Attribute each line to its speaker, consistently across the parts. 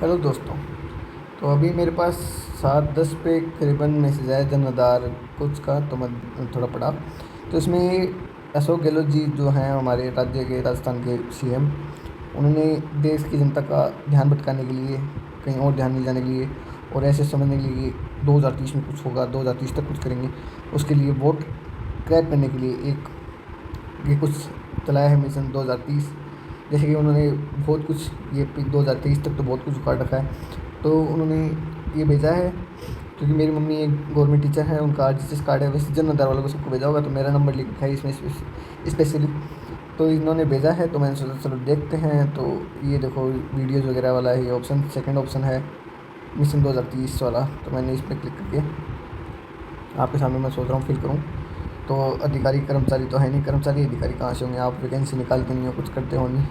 Speaker 1: Hello दोस्तों। तो अभी मेरे पास 7:10 पे करीबन मैसेज आया जन आधार कुछ का, तो मैं थोड़ा पढ़ा। तो इसमें अशोक गहलोत जी जो हैं हमारे राज्य के, राजस्थान के सीएम, उन्होंने देश की जनता का ध्यान भटकाने के लिए, कहीं और ध्यान नहीं जाने के लिए और ऐसे समझने के लिए कि 2030 में कुछ होगा, 2030 तक कुछ करेंगे, उसके लिए वोट क्रैप करने के लिए एक ये कुछ चलाया है मिशन 2030। जैसे कि उन्होंने बहुत कुछ, ये 2023 तक तो बहुत कुछ उखाड़ रखा है। तो उन्होंने ये भेजा है, क्योंकि मेरी मम्मी एक गवर्नमेंट टीचर है, उनका आरजीएसएस कार्ड है, वैसे जन आधार वालों को सबको भेजा होगा, तो मेरा नंबर लिख रखा है इसमें स्पेशली। तो इन्होंने भेजा है, तो मैंने सोचा चलो देखते हैं। तो ये देखो वीडियोज़ वगैरह वाला है, ये ऑप्शन सेकंड ऑप्शन है मिशन 2030 वाला। तो मैंने इस पर क्लिक करके आपके सामने मैं सोच रहा हूँ फिल करूँ। तो अधिकारी कर्मचारी तो है नहीं, कर्मचारी अधिकारी कहाँ से होंगे, आप वैकेंसी निकालते नहीं हो, कुछ करते हो नहीं।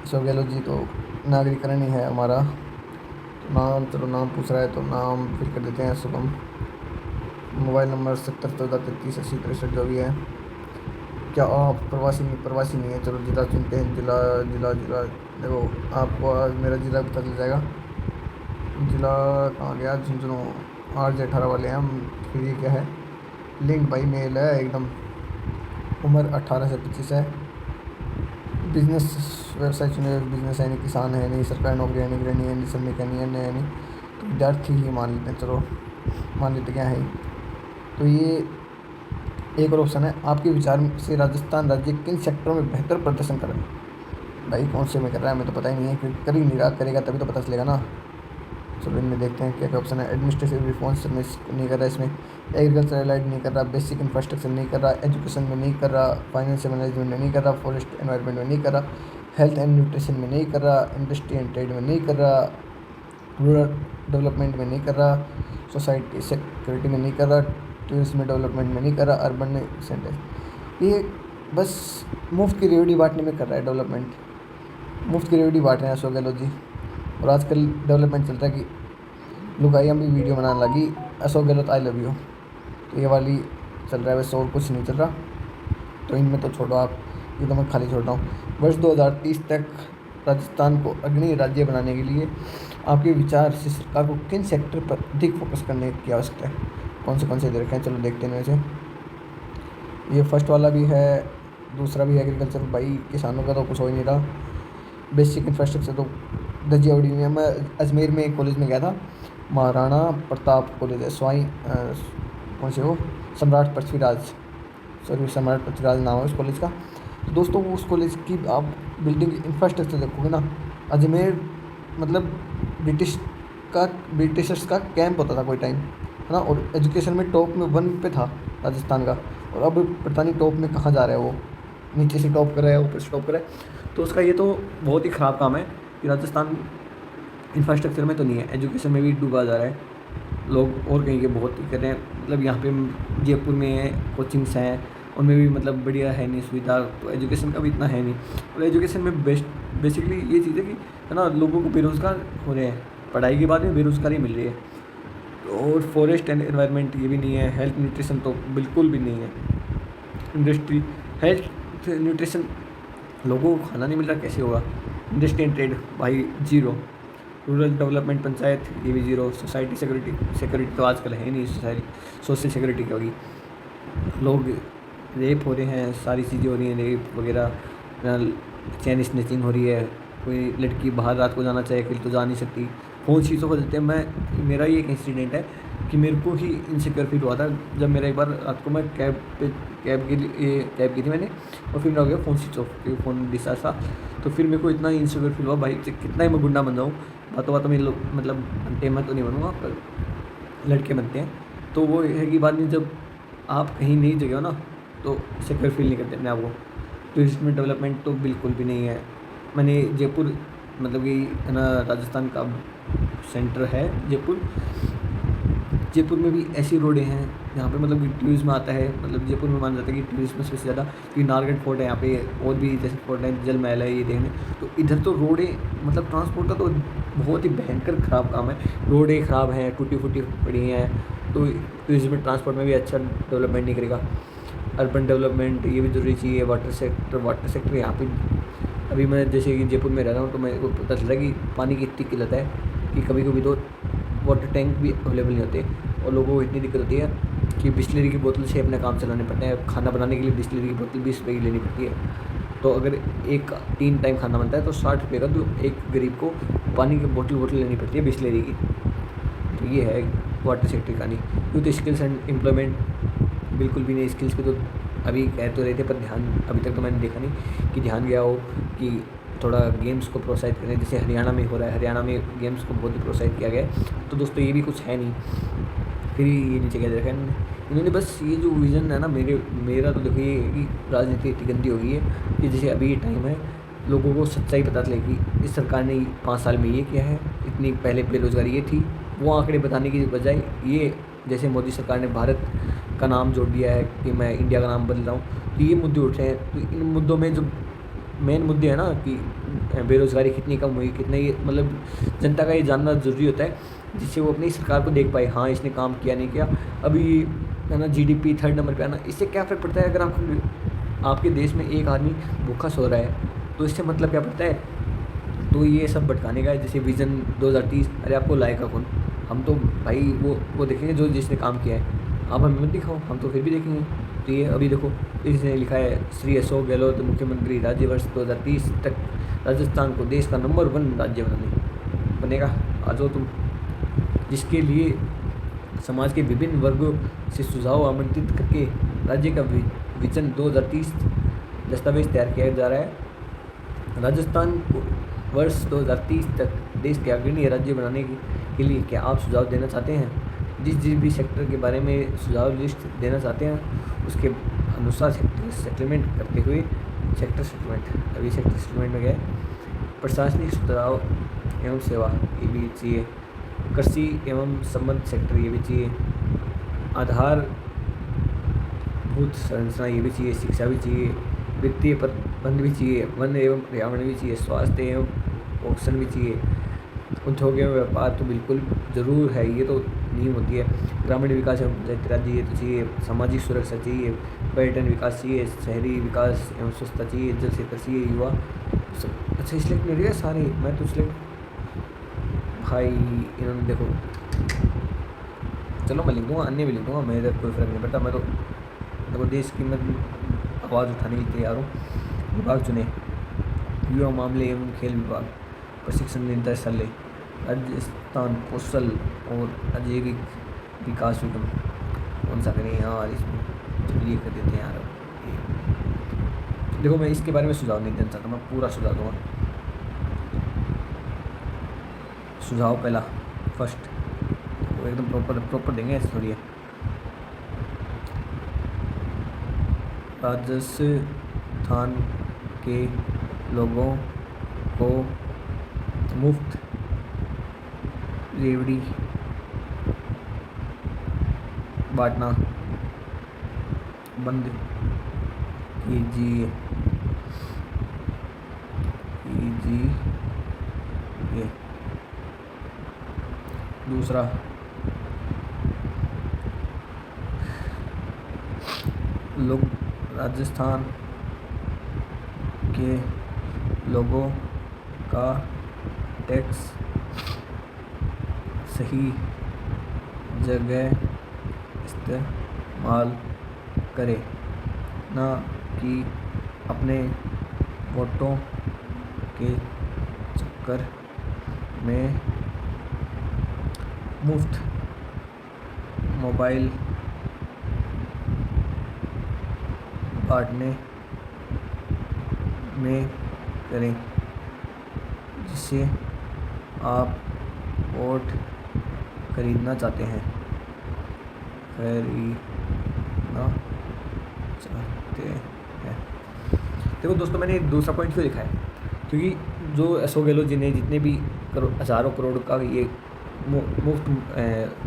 Speaker 1: अशोक गहलोत जी तो नागरिकरण ही है हमारा। तो नाम, चलो नाम पूछ रहा है तो नाम फिल कर देते हैं शुभम। मोबाइल नंबर 70 14 33 80 63 जो भी है। क्या आप प्रवासी नहीं, प्रवासी नहीं है। चलो जिला चुनते हैं, जिला जिला जिला। देखो आपको आज मेरा जिला पता चल जाएगा। जिला कहाँ गया, झुंझुनू। RJ 18 वाले हैं हम। फिर ये क्या है, लिंक भाई मेल है एकदम। उम्र 18 से 25 है। बिजनेस व्यवसाय चुने, बिजनेस है नहीं, किसान है नहीं, सरकारी नौकरी है नहीं, गृहिणी है नहीं, श्रमिक है नहीं, अन्य है नहीं, तो विद्यार्थी ही मान लेते हैं। चलो मान लेते क्या है। तो ये एक और ऑप्शन है, आपके विचार से राजस्थान राज्य किन सेक्टरों में बेहतर प्रदर्शन कर रहा है। भाई कौन से में कर रहा है, हमें तो पता ही नहीं है, क्योंकि कर ही नहीं रहा, करेगा तभी तो पता चलेगा ना। चलो इनमें देखते हैं क्या क्या ऑप्शन है। एडमिनिस्ट्रेटिव रिफॉर्म्स में नहीं कर रहा, इसमें एग्रीकल्चर एलाइड नहीं कर रहा, बेसिक इंफ्रास्ट्रक्चर नहीं कर रहा, एजुकेशन में नहीं कर रहा, फाइनेंशियल मैनेजमेंट में नहीं कर रहा, फॉरेस्ट एनवायरनमेंट में नहीं कर रहा, हेल्थ एंड न्यूट्रिशन में नहीं कर रहा, इंडस्ट्री एंड ट्रेड में नहीं कर रहा, रूरल डेवलपमेंट में नहीं कर रहा, सोसाइटी सिक्योरिटी में नहीं कर रहा, टूरिज्म डेवलपमेंट में नहीं कर रहा, अर्बन सेंटर। ये बस मुफ्त की रेवड़ी बांटने में कर रहा है डेवलपमेंट। मुफ्त की रेवड़ी बांट रहे हैं अशोक गहलोत जी। और आजकल डेवलपमेंट चल रहा है कि लुगाइयाँ भी वीडियो बनाने लगी, Ashok Gehlot I love you. तो ये वाली चल रहा है, वैसे और कुछ नहीं चल रहा। तो इनमें तो छोड़ो आप, ये तो मैं खाली छोड़ रहा हूँ। वर्ष 2030 तक राजस्थान को अग्रणी राज्य बनाने के लिए आपके विचार से सरकार को किन सेक्टर पर अधिक फोकस करने की आवश्यकता है। कौन से दे रखे हैं, चलो देखते हैं वैसे। ये फर्स्ट वाला भी है, दूसरा भी एग्रीकल्चर। भाई किसानों का तो कुछ हो ही नहीं रहा। बेसिक इंफ्रास्ट्रक्चर तो धजिया उड़ी हुई है। मैं अजमेर में एक कॉलेज में गया था, महाराणा प्रताप कॉलेज है, कौन से वो, सम्राट पृथ्वीराज, सॉरी सम्राट पृथ्वीराज नाम है उस कॉलेज का। तो दोस्तों उस कॉलेज की आप बिल्डिंग इंफ्रास्ट्रक्चर देखोगे ना, अजमेर मतलब ब्रिटिशर्स का कैंप होता था कोई टाइम, है ना। और एजुकेशन में टॉप में 1 पे था राजस्थान का, और अब पता नहीं टॉप में कहाँ जा रहा है वो। नीचे से टॉप कर रहा है, ऊपर से टॉप कर रहा है। तो उसका ये तो बहुत ही ख़राब काम है कि राजस्थान इंफ्रास्ट्रक्चर में तो नहीं है, एजुकेशन में भी डूबा जा रहा है। लोग और कहीं के बहुत कर रहे हैं, मतलब यहाँ पे जयपुर में कोचिंग्स हैं, उनमें भी मतलब बढ़िया है नहीं सुविधा, तो एजुकेशन का भी इतना है नहीं। और एजुकेशन में बेसिकली ये चीज़ है कि, है ना, लोगों को बेरोज़गार हो रहे हैं, पढ़ाई के बाद में बेरोज़गारी मिल रही है। और फॉरेस्ट एंड एनवायरनमेंट ये भी नहीं है, हेल्थ न्यूट्रिशन तो बिल्कुल भी नहीं है। इंडस्ट्री, हेल्थ न्यूट्रिशन, लोगों को खाना नहीं मिल रहा, कैसे होगा। इंडस्ट्री एंड ट्रेड भाई जीरो। रूरल डेवलपमेंट पंचायत ये भी जीरो। सोसाइटी सिक्योरिटी तो आजकल है ही नहीं, सोशल सिक्योरिटी क्या होगी। लोग रेप हो रहे हैं, सारी चीज़ें हो रही हैं, रेप वगैरह, चैन स्नैचिंग हो रही है। कोई लड़की बाहर रात को जाना चाहे अकेले तो जा नहीं सकती, बहुत चीज़ों को देते हैं। मेरा ये एक इंसिडेंट है कि मेरे को ही इनसिक्योर फील हुआ था जब मेरा एक बार रात को मैं कैब की थी मैंने, और फिर मेरा हो गया फ़ोन स्विच ऑफ, क्योंकि फ़ोन डिस्चार्ज था। तो फिर मेरे को इतना इनसिक्योर फील हुआ भाई, कितना ही मैं गुंडा बन जाऊँ, बातों में लोग मतलब घंटे मैं तो नहीं बनूँगा, पर लड़के बनते हैं। तो वो है कि बाद में जब आप कहीं नई जगह हो ना, तो सिक्योर फील नहीं करते अपने आप को। टूरिस्ट में डेवलपमेंट तो बिल्कुल भी नहीं है। मैंने जयपुर, मतलब कि है ना, राजस्थान का सेंटर है जयपुर। जयपुर में भी ऐसी रोडें हैं जहाँ पे मतलब कि टूरिज्म आता है, मतलब जयपुर में माना जाता है कि टूरिज्म सबसे ज़्यादा, क्योंकि नारगढ़ फोर्ट है यहाँ पे, और भी जैसे फोर्ट है, जल महल है, ये देखने। तो इधर तो रोडें, मतलब ट्रांसपोर्ट का तो बहुत ही भयंकर ख़राब काम है। रोडें ख़राब हैं, टूटी फूटी पड़ी हैं, तो टूरिज्म ट्रांसपोर्ट में भी अच्छा डेवलपमेंट नहीं करेगा। अर्बन डेवलपमेंट ये भी ज़रूरी चाहिए। वाटर यहाँ पे, अभी मैं जैसे कि जयपुर में रह रहा हूँ, तो मेरे को पता चल रहा है कि पानी की इतनी किल्लत है कि कभी कभी तो वाटर टैंक भी अवेलेबल नहीं होते और लोगों को इतनी दिक्कत होती है कि बिस्लरी की बोतल से अपने काम चलाने पड़ते हैं। खाना बनाने के लिए बिस्लरी की बोतल 20 रुपये की लेनी पड़ती है। तो अगर एक 3 टाइम खाना बनता है तो 60 रुपये का तो एक गरीब को पानी की बोतल लेनी पड़ती है बिस्लरी की। तो ये है वाटर सेक्टर की कहानी। यूथ स्किल्स एंड एम्प्लॉयमेंट, बिल्कुल भी नहीं। स्किल्स पे तो अभी कह तो रहे थे पर ध्यान अभी तक तो मैंने देखा नहीं कि ध्यान गया हो कि थोड़ा गेम्स को प्रोत्साहित करें, जैसे हरियाणा में हो रहा है। हरियाणा में गेम्स को बहुत ही प्रोत्साहित किया गया है। तो दोस्तों ये भी कुछ है नहीं, फिर ये नीचे कह रखा है इन्होंने। बस ये जो विज़न है ना मेरा तो देखो ये है कि राजनीति इतनी गंदी हो गई है कि जैसे अभी ये टाइम है लोगों को सच्चाई पता चलेगी। इस सरकार ने 5 साल में ये किया है, इतनी पहले बेरोज़गारी ये थी, वो आंकड़े बताने की बजाय ये जैसे मोदी सरकार ने भारत का नाम जोड़ दिया है कि मैं इंडिया का नाम बदल रहा हूँ, तो ये मुद्दे उठे हैं। तो इन मुद्दों में जो मेन मुद्दे हैं ना कि बेरोज़गारी कितनी कम हुई, कितने ये मतलब जनता का ये जानना ज़रूरी होता है जिससे वो अपनी सरकार को देख पाए, हाँ इसने काम किया नहीं किया। अभी है ना जीडीपी 3rd नंबर पे आना, इससे क्या फ़र्क पड़ता है अगर आपके देश में एक आदमी भूखा सो रहा है तो इससे मतलब क्या पड़ता है। तो ये सब भटकाने का है। जैसे विज़न 2030, अरे आपको लाएगा कौन? हम तो भाई वो देखेंगे जो जिसने काम किया है। आप हमें मत दिखाओ, हम तो फिर भी देखेंगे। तो ये अभी देखो इसने लिखा है श्री अशोक गहलोत मुख्यमंत्री राज्य वर्ष 2030 तक राजस्थान को देश का नंबर 1 राज्य बनेगा। आ जाओ तुम। जिसके लिए समाज के विभिन्न वर्गों से सुझाव आमंत्रित करके राज्य का विजन 2030 दस्तावेज तैयार किया जा रहा है। राजस्थान को वर्ष 2030 तक देश के अग्रणी राज्य बनाने के लिए क्या आप सुझाव देना चाहते हैं? जिस भी सेक्टर के बारे में सुझाव लिस्ट देना चाहते हैं उसके अनुसार सेक्टर सेटलमेंट करते हुए सेक्टर सेटलमेंट में गए। प्रशासनिक सुधार एवं सेवा ये भी चाहिए। कृषि एवं संबंध सेक्टर ये भी चाहिए। आधारभूत संरचना ये भी चाहिए। शिक्षा भी चाहिए। वित्तीय प्रबंध भी चाहिए। वन एवं पर्यावरण भी चाहिए। स्वास्थ्य एवं पोषण भी चाहिए। उद्योग एवं व्यापार तो बिल्कुल ज़रूर है, ये तो नींव होती है। ग्रामीण विकास एवं पंचायती राज ये तो चाहिए। सामाजिक सुरक्षा चाहिए। पर्यटन विकास चाहिए। शहरी विकास एवं स्वच्छता चाहिए। जल क्षेत्र चाहिए। युवा अच्छा सिलेक्ट नहीं रही है सारे, मैं तो सिलेक्ट भाई इन्होंने देखो, चलो मैं लिख दूँगा, अन्य भी लिख दूँगा, मेरे कोई फ़र्क नहीं पड़ता। मैं तो देखो देश की मैं आवाज़ उठाने के लिए तैयार हूँ। विभाग चुने। युवा मामले एवं खेल विभाग, प्रशिक्षण निदेशालय, राजस्थान कौशल और आजीविक विकास निगम। कौन सा करें यार इसमें? चलो ये कर देते हैं यार। देखो मैं इसके बारे में सुझाव नहीं देना चाहता, मैं पूरा सुझाव दूँगा। सुझाव पहला फर्स्ट वो एकदम प्रॉपर देंगे, ऐसे थोड़ी है। राजस्थान के लोगों को मुफ्त रेवड़ी बांटना बंद कीजिए। दूसरा, लोग राजस्थान के लोगों का टैक्स सही जगह इस्तेमाल करें, ना कि अपने वोटों के चक्कर में मुफ्त मोबाइल बांटने में करें, जिससे आप वोट खरीदना चाहते हैं। देखो दोस्तों मैंने दूसरा पॉइंट क्यों लिखा है, क्योंकि जो अशोक गहलोत जी ने जितने भी हज़ारों करोड़ का ये मुफ्त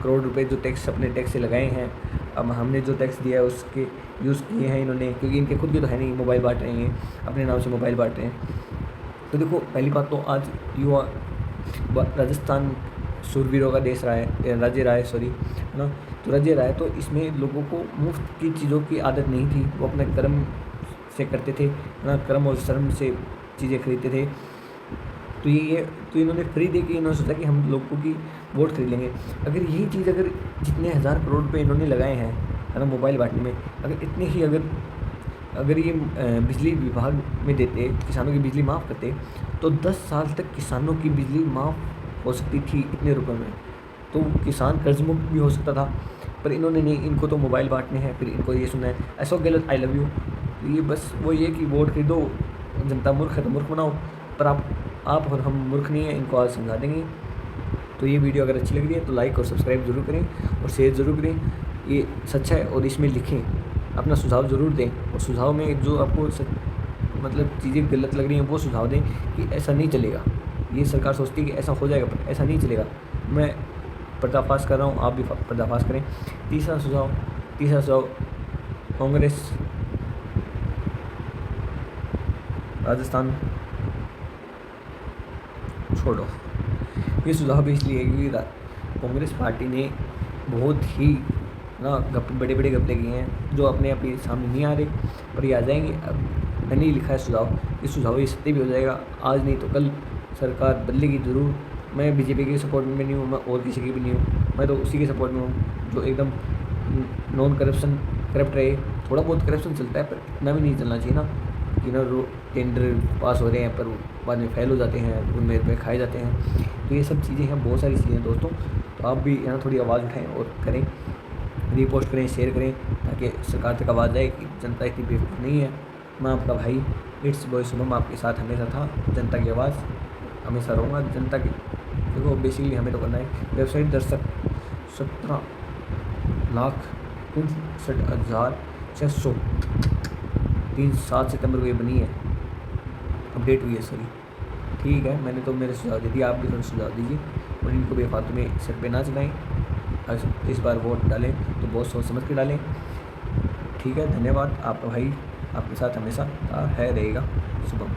Speaker 1: करोड़ रुपए जो टैक्स अपने टैक्स से लगाए हैं, अब हमने जो टैक्स दिया है उसके यूज़ किए हैं इन्होंने, क्योंकि इनके खुद के तो है नहीं, मोबाइल बांट रहे हैं, अपने नाम से मोबाइल बांट रहे हैं। तो देखो पहली बात तो आज युवा राजस्थान शूरवीरों का देश रहा है, राज्य रहा है, सॉरी है ना। तो राज्य रहा है तो इसमें लोगों को मुफ्त की चीज़ों की आदत नहीं थी, वो अपने कर्म से करते थे ना, कर्म और श्रम से चीज़ें खरीदते थे। तो तो इन्होंने फ्री दे के इन्होंने सोचा कि हम लोगों की वोट खरीद लेंगे। अगर यही चीज़ अगर जितने हज़ार करोड़ रुपए इन्होंने लगाए हैं है ना मोबाइल बांटने में, अगर इतने ही अगर ये बिजली विभाग में देते, किसानों की बिजली माफ़ करते, तो 10 साल तक किसानों की बिजली माफ़ हो सकती थी इतने रुपए में। तो किसान कर्ज मुक्त भी हो सकता था, पर इन्होंने नहीं, इनको तो मोबाइल बांटने हैं, फिर इनको ये सुनना है Ashok Gehlot I love you. तो ये बस वो ये कि वोट खरीदो, जनता मूर्ख है तो मूर्ख बनाओ, पर आप और हम मूर्ख नहीं हैं, इनको आज समझा देंगे। तो ये वीडियो अगर अच्छी लग रही है तो लाइक और सब्सक्राइब ज़रूर करें और शेयर ज़रूर करें। ये सच है और इसमें लिखें, अपना सुझाव ज़रूर दें, और सुझाव में जो आपको मतलब चीज़ें गलत लग रही हैं वो सुझाव दें कि ऐसा नहीं चलेगा। ये सरकार सोचती है कि ऐसा हो जाएगा, पर ऐसा नहीं चलेगा। मैं पर्दाफाश कर रहा हूँ, आप भी पर्दाफाश करें। तीसरा सुझाव कांग्रेस राजस्थान छोड़ो। ये सुझाव भी इसलिए है क्योंकि कांग्रेस पार्टी ने बहुत ही ना बड़े बड़े घपले किए हैं जो अपने आप ही सामने नहीं आ रहे, पर ये आ जाएंगे। अब मैंने ही लिखा है सुझाव, इस सुझाव ये सत्य भी हो जाएगा, आज नहीं तो कल सरकार बदलेगी ज़रूर। मैं बीजेपी के सपोर्ट में नहीं हूँ, मैं और किसी की भी नहीं हूँ, मैं तो उसी के सपोर्ट में हूँ जो एकदम नॉन करप्ट रहे। थोड़ा बहुत करप्शन चलता है पर इतना भी नहीं चलना चाहिए ना कि ना टेंडर पास हो रहे हैं पर बाद में फेल हो जाते हैं, उनमें रुपये खाए जाते हैं। तो ये सब चीज़ें हैं, बहुत सारी चीज़ें हैं दोस्तों। तो आप भी यहाँ थोड़ी आवाज़ उठाएं और करें, रीपोस्ट करें, शेयर करें, ताकि सरकार तक आवाज़ आए कि जनता इतनी बेवकूफ़ नहीं है। मैं आपका भाई इट्स बॉय शुभम आपके साथ हमेशा था, जनता की आवाज़ हमेशा रहूँगा। जनता की देखो बेसिकली हमें तो करना है। वेबसाइट दर्शक 17,59,600 7 सितंबर को ये बनी है, अपडेट हुई है सॉरी। ठीक है, मैंने तो मेरे सुझाव दे दिए, आप भी थोड़ा सुझाव दीजिए और इनको बेफालतू में सिर पे ना चलाएं। इस बार वोट डालें तो बहुत सोच समझ के डालें। ठीक है, धन्यवाद। आपका भाई आपके साथ हमेशा है रहेगा। शुभम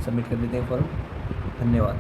Speaker 1: सबमिट कर देते हैं फॉर्म। धन्यवाद।